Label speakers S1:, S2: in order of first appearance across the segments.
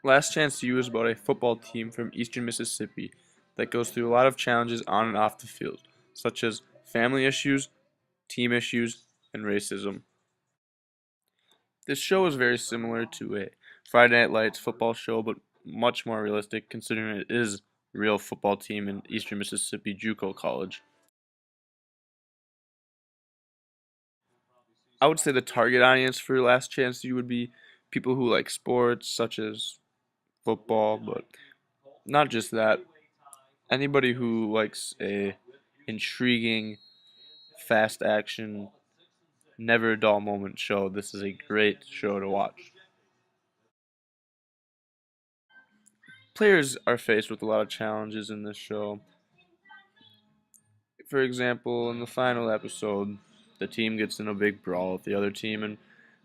S1: Last Chance U is about a football team from eastern Mississippi that goes through a lot of challenges on and off the field, such as family issues, team issues, and racism. This show is very similar to a Friday Night Lights football show, but much more realistic considering it is a real football team in eastern Mississippi JUCO college. I would say the target audience for Last Chance U would be people who like sports, such as football, but not just that. Anybody who likes a intriguing, fast action, never a dull moment show, this is a great show to watch. Players are faced with a lot of challenges in this show. For example, in the final episode, the team gets in a big brawl with the other team and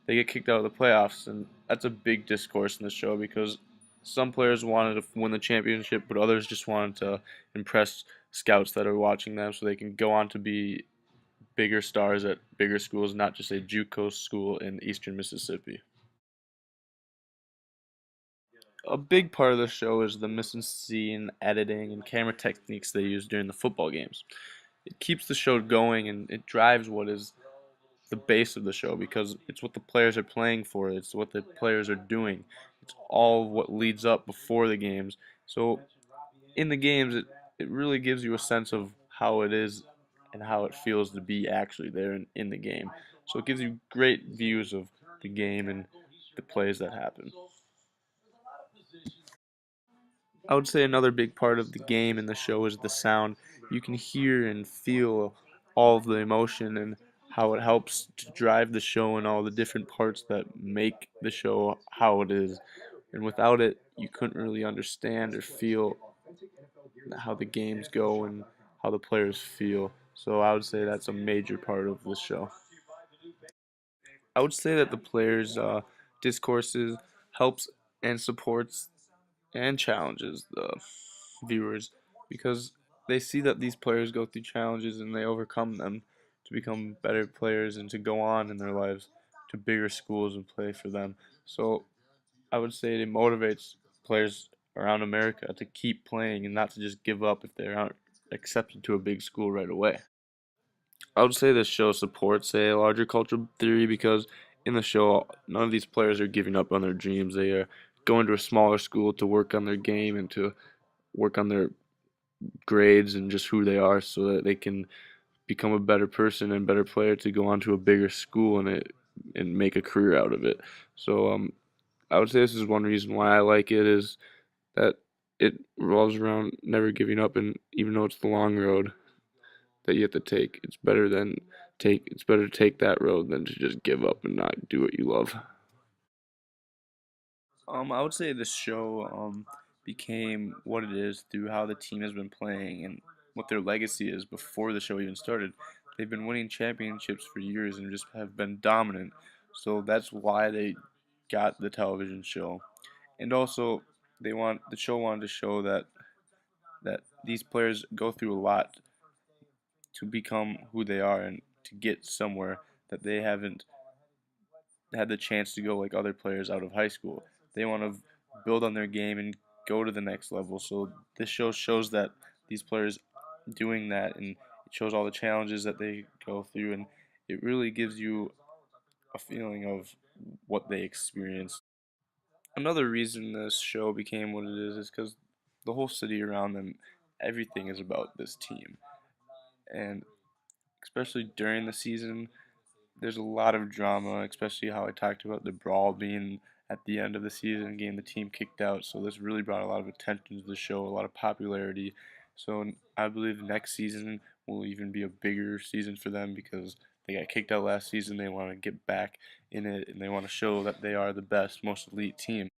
S1: they get kicked out of the playoffs, and that's a big discourse in the show because some players wanted to win the championship, but others just wanted to impress scouts that are watching them so they can go on to be bigger stars at bigger schools, not just a JUCO school in eastern Mississippi. A big part of the show is the mise en scene, editing, and camera techniques they use during the football games. It keeps the show going and it drives what is the base of the show because it's what the players are playing for, it's what the players are doing. It's all what leads up before the games. So in the games, it really gives you a sense of how it is and how it feels to be actually there in the game. So it gives you great views of the game and the plays that happen. I would say another big part of the game and the show is the sound. You can hear and feel all of the emotion and how it helps to drive the show and all the different parts that make the show how it is. And without it, you couldn't really understand or feel how the games go and how the players feel. So I would say that's a major part of the show. I would say that the players' discourses helps and supports and challenges the viewers because they see that these players go through challenges and they overcome them to become better players and to go on in their lives to bigger schools and play for them. So I would say it motivates players around America to keep playing and not to just give up if they aren't accepted to a big school right away. I would say this show supports a larger cultural theory because in the show, none of these players are giving up on their dreams. They are going to a smaller school to work on their game and to work on their grades and just who they are so that they can become a better person and better player to go on to a bigger school and make a career out of it. So I would say this is one reason why I like it is that it revolves around never giving up, and even though it's the long road that you have to take, it's better to take that road than to just give up and not do what you love. I would say this show became what it is through how the team has been playing and what their legacy is before the show even started. They've been winning championships for years and just have been dominant. So that's why they got the television show. And also, the show wanted to show that these players go through a lot to become who they are and to get somewhere that they haven't had the chance to go like other players out of high school. They want to build on their game and go to the next level. So this show shows that these players doing that and it shows all the challenges that they go through and it really gives you a feeling of what they experienced. Another reason this show became what it is because the whole city around them, everything is about this team. And especially during the season, there's a lot of drama, especially how I talked about the brawl being at the end of the season, getting the team kicked out. So this really brought a lot of attention to the show, a lot of popularity. So I believe next season will even be a bigger season for them because they got kicked out last season. They want to get back in it and they want to show that they are the best, most elite team.